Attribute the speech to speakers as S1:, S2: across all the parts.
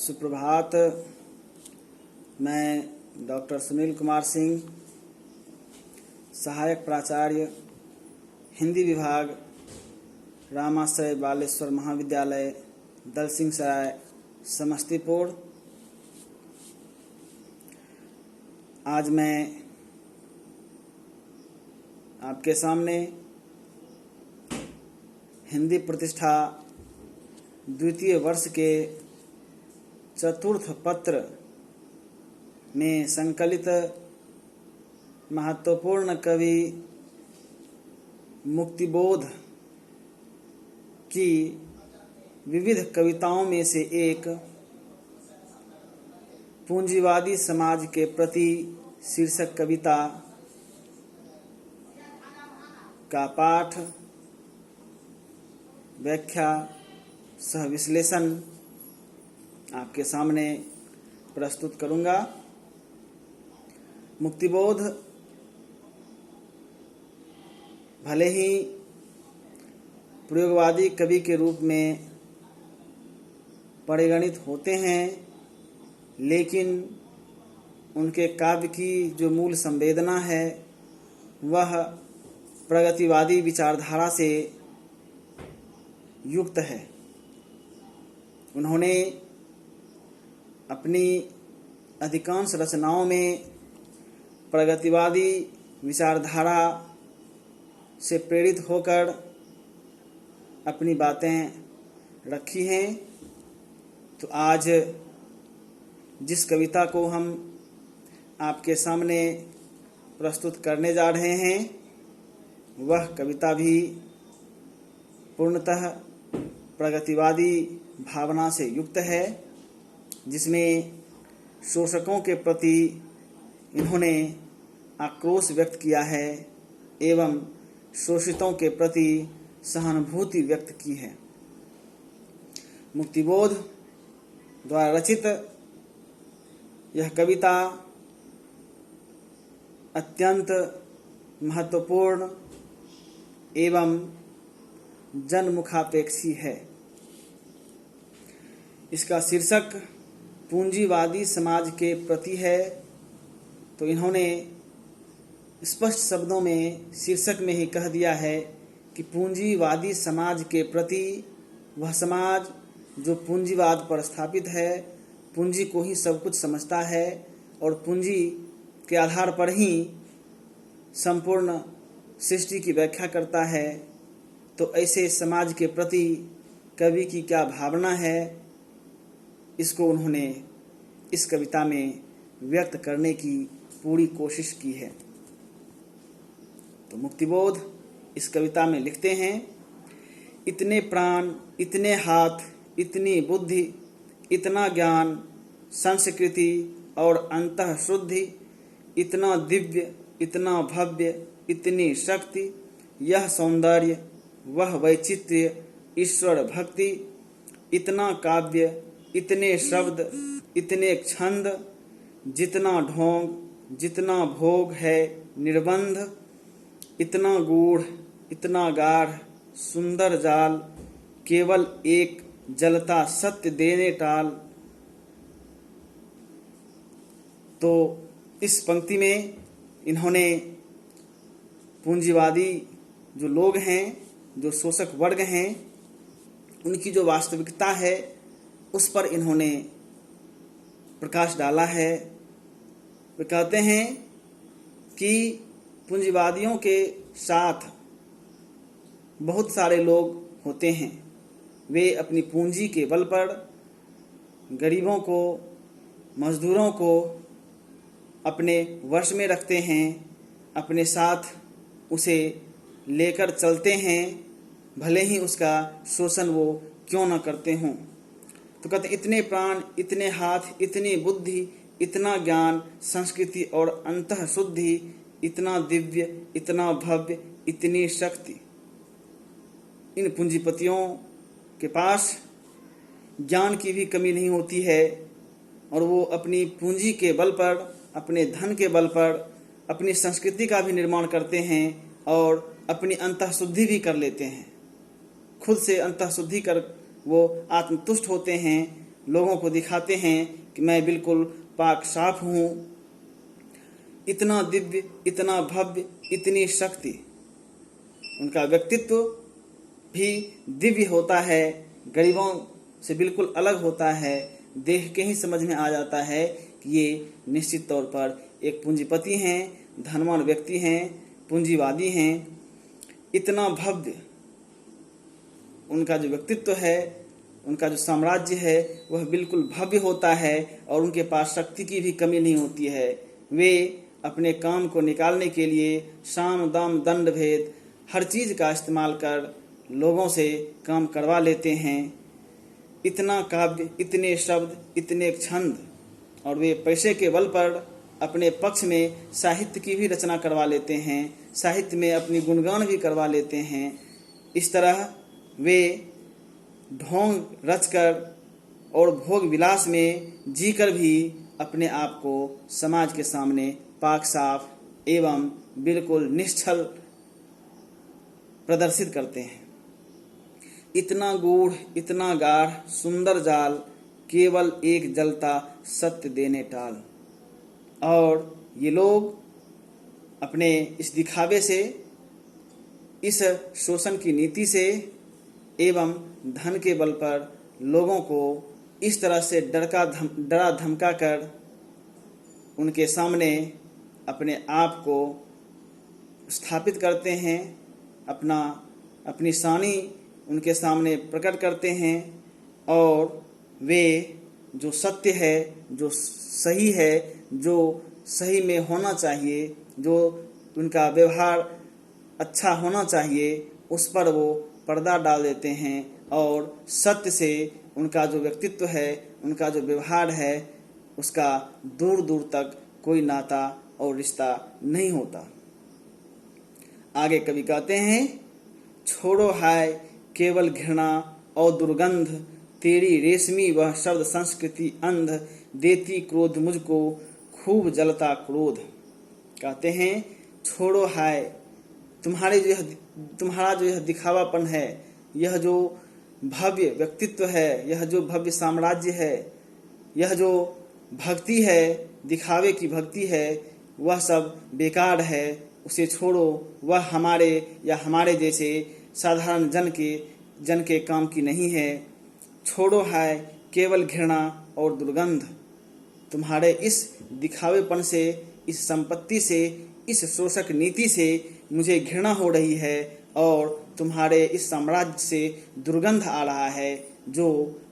S1: सुप्रभात। मैं डॉक्टर सुनील कुमार सिंह, सहायक प्राचार्य हिंदी विभाग, रामाश्रय बालेश्वर महाविद्यालय, दलसिंहसराय, समस्तीपुर। आज मैं आपके सामने हिंदी प्रतिष्ठा द्वितीय वर्ष के चतुर्थ पत्र में संकलित महत्वपूर्ण कवि मुक्तिबोध की विविध कविताओं में से एक पूंजीवादी समाज के प्रति शीर्षक कविता का पाठ, व्याख्या सह विश्लेषण आपके सामने प्रस्तुत करूंगा। मुक्तिबोध भले ही प्रयोगवादी कवि के रूप में परिगणित होते हैं, लेकिन उनके काव्य की जो मूल संवेदना है वह प्रगतिवादी विचारधारा से युक्त है। उन्होंने अपनी अधिकांश रचनाओं में प्रगतिवादी विचारधारा से प्रेरित होकर अपनी बातें रखी हैं। तो आज जिस कविता को हम आपके सामने प्रस्तुत करने जा रहे हैं वह कविता भी पूर्णतः प्रगतिवादी भावना से युक्त है, जिसमें शोषकों के प्रति इन्होंने आक्रोश व्यक्त किया है एवं शोषितों के प्रति सहानुभूति व्यक्त की है। मुक्तिबोध द्वारा रचित यह कविता अत्यंत महत्वपूर्ण एवं जनमुखापेक्षी है। इसका शीर्षक पूंजीवादी समाज के प्रति है। तो इन्होंने स्पष्ट शब्दों में शीर्षक में ही कह दिया है कि पूंजीवादी समाज के प्रति, वह समाज जो पूंजीवाद पर स्थापित है, पूंजी को ही सब कुछ समझता है और पूंजी के आधार पर ही संपूर्ण सृष्टि की व्याख्या करता है। तो ऐसे समाज के प्रति कवि की क्या भावना है, इसको उन्होंने इस कविता में व्यक्त करने की पूरी कोशिश की है। तो मुक्तिबोध इस कविता में लिखते हैं, इतने प्राण, इतने हाथ, इतनी बुद्धि, इतना ज्ञान, संस्कृति और अंतः शुद्धि, इतना दिव्य, इतना भव्य, इतनी शक्ति, यह सौंदर्य, वह वैचित्र्य, ईश्वर भक्ति, इतना काव्य, इतने शब्द, इतने छंद, जितना ढोंग, जितना भोग है निर्बंध, इतना गूढ़, इतना गाढ़, सुंदर जाल, केवल एक जलता सत्य देने टाल। तो इस पंक्ति में इन्होंने पूंजीवादी जो लोग हैं, जो शोषक वर्ग हैं, उनकी जो वास्तविकता है उस पर इन्होंने प्रकाश डाला है। वे कहते हैं कि पूंजीवादियों के साथ बहुत सारे लोग होते हैं। वे अपनी पूंजी के बल पर गरीबों को, मजदूरों को अपने वश में रखते हैं, अपने साथ उसे लेकर चलते हैं, भले ही उसका शोषण वो क्यों न करते हों। तो कहते इतने प्राण, इतने हाथ, इतनी बुद्धि, इतना ज्ञान, संस्कृति और अंतः शुद्धि, इतना दिव्य, इतना भव्य, इतनी शक्ति। इन पूंजीपतियों के पास ज्ञान की भी कमी नहीं होती है और वो अपनी पूंजी के बल पर, अपने धन के बल पर अपनी संस्कृति का भी निर्माण करते हैं और अपनी अंतःशुद्धि भी कर लेते हैं। खुद से अंतःशुद्धि कर वो आत्मतुष्ट होते हैं लोगों को दिखाते हैं कि मैं बिल्कुल पाक साफ हूँ। इतना दिव्य, इतना भव्य, इतनी शक्ति। उनका व्यक्तित्व भी दिव्य होता है, गरीबों से बिल्कुल अलग होता है। देख के ही समझ में आ जाता है कि ये निश्चित तौर पर एक पूंजीपति हैं, धनवान व्यक्ति हैं, पूंजीवादी हैं। इतना भव्य उनका जो व्यक्तित्व है, उनका जो साम्राज्य है वह बिल्कुल भव्य होता है और उनके पास शक्ति की भी कमी नहीं होती है। वे अपने काम को निकालने के लिए साम दाम दंड भेद हर चीज़ का इस्तेमाल कर लोगों से काम करवा लेते हैं। इतना काव्य, इतने शब्द, इतने छंद, और वे पैसे के बल पर अपने पक्ष में साहित्य की भी रचना करवा लेते हैं, साहित्य में अपनी गुणगान भी करवा लेते हैं। इस तरह वे ढोंग रचकर और भोग विलास में जीकर भी अपने आप को समाज के सामने पाक साफ एवं बिल्कुल निश्चल प्रदर्शित करते हैं। इतना गूढ़, इतना गाढ़, सुंदर जाल, केवल एक जलता सत्य देने टाल। और ये लोग अपने इस दिखावे से, इस शोषण की नीति से एवं धन के बल पर लोगों को इस तरह से डरा धमका कर उनके सामने अपने आप को स्थापित करते हैं, अपनी शानी उनके सामने प्रकट करते हैं। और वे जो सत्य है, जो सही है, जो सही में होना चाहिए, जो उनका व्यवहार अच्छा होना चाहिए, उस पर वो पर्दा डाल देते हैं और सत्य से उनका जो व्यक्तित्व है, उनका जो व्यवहार है, उसका दूर दूर तक कोई नाता और रिश्ता नहीं होता। आगे कवि कहते हैं, छोड़ो हाय केवल घृणा और दुर्गंध, तेरी रेशमी वह शब्द संस्कृति अंध, देती क्रोध मुझको खूब जलता क्रोध। कहते हैं, छोड़ो हाय, तुम्हारा जो यह दिखावापन है, यह जो भव्य व्यक्तित्व है, यह जो भव्य साम्राज्य है, यह जो भक्ति है, दिखावे की भक्ति है, वह सब बेकार है। उसे छोड़ो, वह हमारे जैसे साधारण जन के काम की नहीं है। छोड़ो हाय केवल घृणा और दुर्गंध, तुम्हारे इस दिखावेपन से, इस संपत्ति से, इस शोषक नीति से मुझे घृणा हो रही है और तुम्हारे इस साम्राज्य से दुर्गंध आ रहा है जो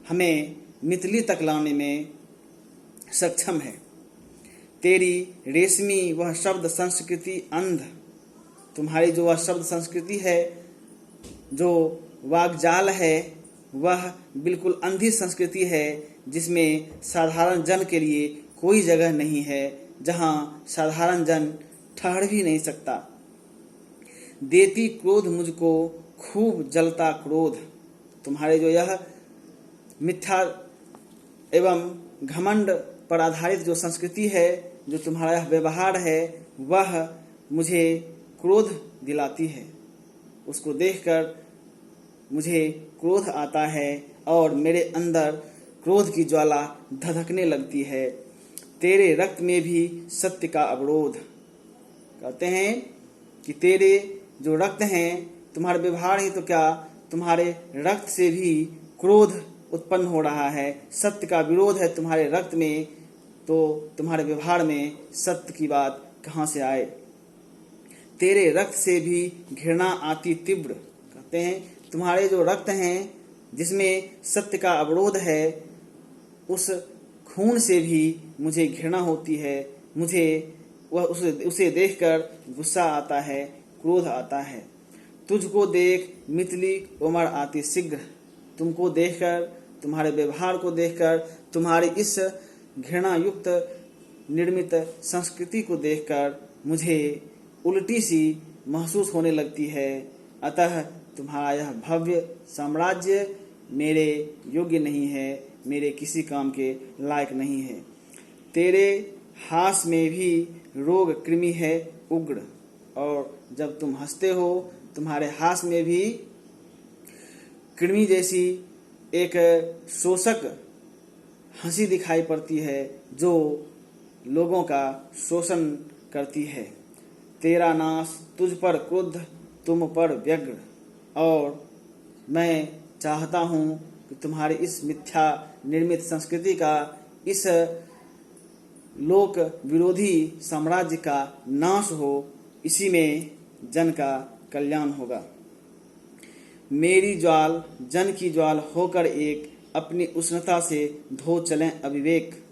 S1: हमें मितली तक लाने में सक्षम है। तेरी रेशमी वह शब्द संस्कृति अंध, तुम्हारी जो वह शब्द संस्कृति है, जो वाग्जाल है, वह बिल्कुल अंधी संस्कृति है जिसमें साधारण जन के लिए कोई जगह नहीं है, जहाँ साधारण जन ठहर भी नहीं सकता। देती क्रोध मुझको खूब जलता क्रोध, तुम्हारे जो यह मिथ्या एवं घमंड पर आधारित जो संस्कृति है, जो तुम्हारा यह व्यवहार है, वह मुझे क्रोध दिलाती है। उसको देखकर मुझे क्रोध आता है और मेरे अंदर क्रोध की ज्वाला धधकने लगती है। तेरे रक्त में भी सत्य का अवरोध। कहते हैं कि तेरे जो रक्त हैं, तुम्हारे व्यवहार ही तो क्या, तुम्हारे रक्त से भी क्रोध उत्पन्न हो रहा है, सत्य का विरोध है तुम्हारे रक्त में, तो तुम्हारे व्यवहार में सत्य की बात कहाँ से आए। तेरे रक्त से भी घृणा आती तीव्र। कहते हैं तुम्हारे जो रक्त हैं, जिसमें सत्य का अवरोध है, उस खून से भी मुझे घृणा होती है। मुझे उसे देखकर गुस्सा आता है, क्रोध आता है। तुझको देख मितली उमर आती शीघ्र, तुमको देखकर, तुम्हारे व्यवहार को देखकर, तुम्हारी इस घृणा युक्त निर्मित संस्कृति को देखकर मुझे उल्टी सी महसूस होने लगती है। अतः तुम्हारा यह भव्य साम्राज्य मेरे योग्य नहीं है, मेरे किसी काम के लायक नहीं है। तेरे हास में भी रोग कृमि है उग्र, और जब तुम हंसते हो, तुम्हारे हास में भी कृमि जैसी एक शोषक हंसी दिखाई पड़ती है जो लोगों का शोषण करती है। तेरा नाश तुझ पर क्रुद्ध, तुम पर व्यग्र, और मैं चाहता हूँ कि तुम्हारी इस मिथ्या निर्मित संस्कृति का, इस लोक विरोधी साम्राज्य का नाश हो। इसी में जन का कल्याण होगा। मेरी ज्वाल जन की ज्वाल होकर एक, अपनी उष्णता से धो चलें अविवेक।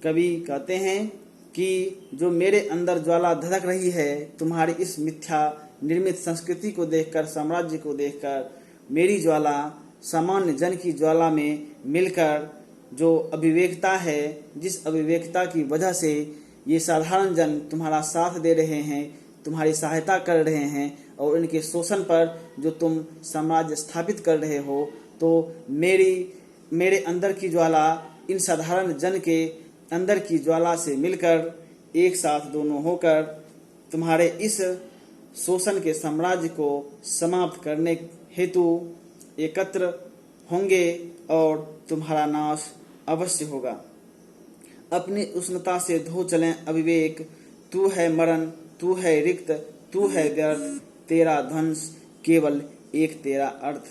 S1: कवि कहते हैं कि जो मेरे अंदर ज्वाला धधक रही है, तुम्हारी इस मिथ्या निर्मित संस्कृति को देखकर, साम्राज्य को देखकर, मेरी ज्वाला सामान्य जन की ज्वाला में मिलकर जो अविवेकता है, जिस अविवेकता की वजह से ये साधारण जन तुम्हारा साथ दे रहे हैं, तुम्हारी सहायता कर रहे हैं, और इनके शोषण पर जो तुम साम्राज्य स्थापित कर रहे हो, तो मेरे अंदर की ज्वाला इन साधारण जन के अंदर की ज्वाला से मिलकर एक साथ दोनों होकर तुम्हारे इस शोषण के साम्राज्य को समाप्त करने हेतु एकत्र होंगे और तुम्हारा नाश अवश्य होगा। अपनी उष्णता से धो चलें अविवेक। तू है मरण, तू है रिक्त, तू है व्यर्थ, तेरा ध्वंस केवल एक तेरा अर्थ।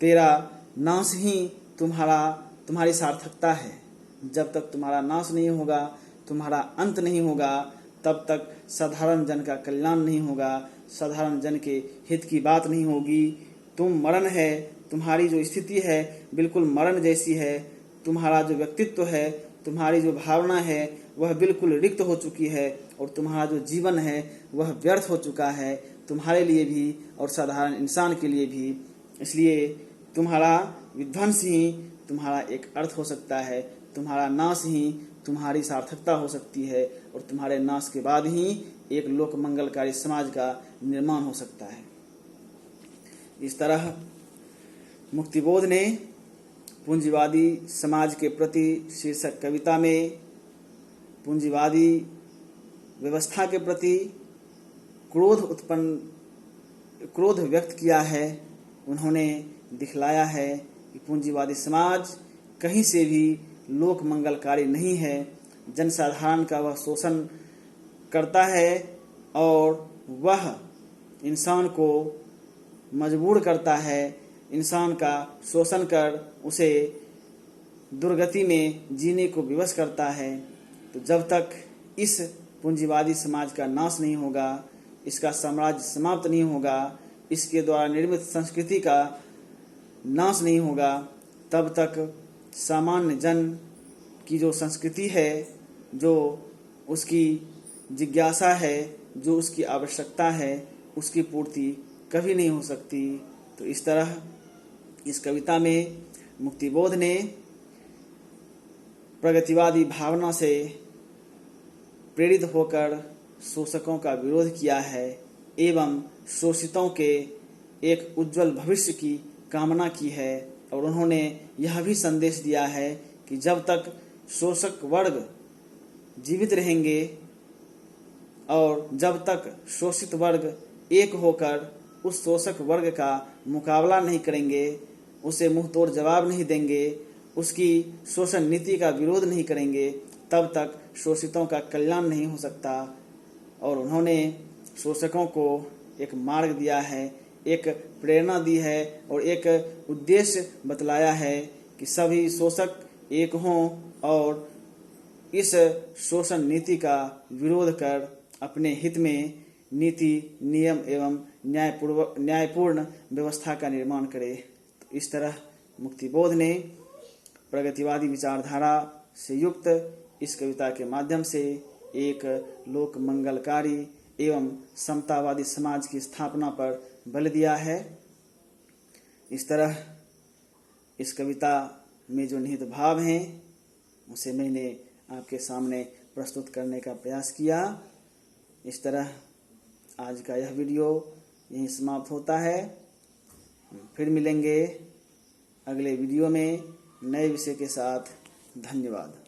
S1: तेरा नाश ही तुम्हारी सार्थकता है। जब तक तुम्हारा नाश नहीं होगा, तुम्हारा अंत नहीं होगा, तब तक साधारण जन का कल्याण नहीं होगा, साधारण जन के हित की बात नहीं होगी। तुम मरण है, तुम्हारी जो स्थिति है बिल्कुल मरण जैसी है। तुम्हारा जो व्यक्तित्व है, तुम्हारी जो भावना है, वह बिल्कुल रिक्त हो चुकी है, और तुम्हारा जो जीवन है वह व्यर्थ हो चुका है, तुम्हारे लिए भी और साधारण इंसान के लिए भी। इसलिए तुम्हारा विध्वंस ही तुम्हारा एक अर्थ हो सकता है, तुम्हारा नाश ही तुम्हारी सार्थकता हो सकती है, और तुम्हारे नाश के बाद ही एक लोक मंगलकारी समाज का निर्माण हो सकता है। इस तरह मुक्तिबोध ने पूंजीवादी समाज के प्रति शीर्षक कविता में पूंजीवादी व्यवस्था के प्रति क्रोध व्यक्त किया है। उन्होंने दिखलाया है कि पूंजीवादी समाज कहीं से भी लोक मंगलकारी नहीं है। जनसाधारण का वह शोषण करता है और वह इंसान को मजबूर करता है, इंसान का शोषण कर उसे दुर्गति में जीने को विवश करता है। तो जब तक इस पूंजीवादी समाज का नाश नहीं होगा, इसका साम्राज्य समाप्त नहीं होगा, इसके द्वारा निर्मित संस्कृति का नाश नहीं होगा, तब तक सामान्य जन की जो संस्कृति है, जो उसकी जिज्ञासा है, जो उसकी आवश्यकता है, उसकी पूर्ति कभी नहीं हो सकती। तो इस तरह इस कविता में मुक्तिबोध ने प्रगतिवादी भावना से प्रेरित होकर शोषकों का विरोध किया है एवं शोषितों के एक उज्जवल भविष्य की कामना की है। और उन्होंने यह भी संदेश दिया है कि जब तक शोषक वर्ग जीवित रहेंगे और जब तक शोषित वर्ग एक होकर उस शोषक वर्ग का मुकाबला नहीं करेंगे, उसे मुंह तोड़ जवाब नहीं देंगे, उसकी शोषण नीति का विरोध नहीं करेंगे, तब तक शोषितों का कल्याण नहीं हो सकता। और उन्होंने शोषकों को एक मार्ग दिया है, एक प्रेरणा दी है और एक उद्देश्य बतलाया है कि सभी शोषक एक हों और इस शोषण नीति का विरोध कर अपने हित में नीति, नियम एवं न्यायपूर्ण व्यवस्था का निर्माण करे। तो इस तरह मुक्तिबोध ने प्रगतिवादी विचारधारा से युक्त इस कविता के माध्यम से एक लोक मंगलकारी एवं समतावादी समाज की स्थापना पर बल दिया है। इस तरह इस कविता में जो निहित भाव हैं उसे मैंने आपके सामने प्रस्तुत करने का प्रयास किया। इस तरह आज का यह वीडियो यहीं समाप्त होता है। फिर मिलेंगे अगले वीडियो में नए विषय के साथ। धन्यवाद।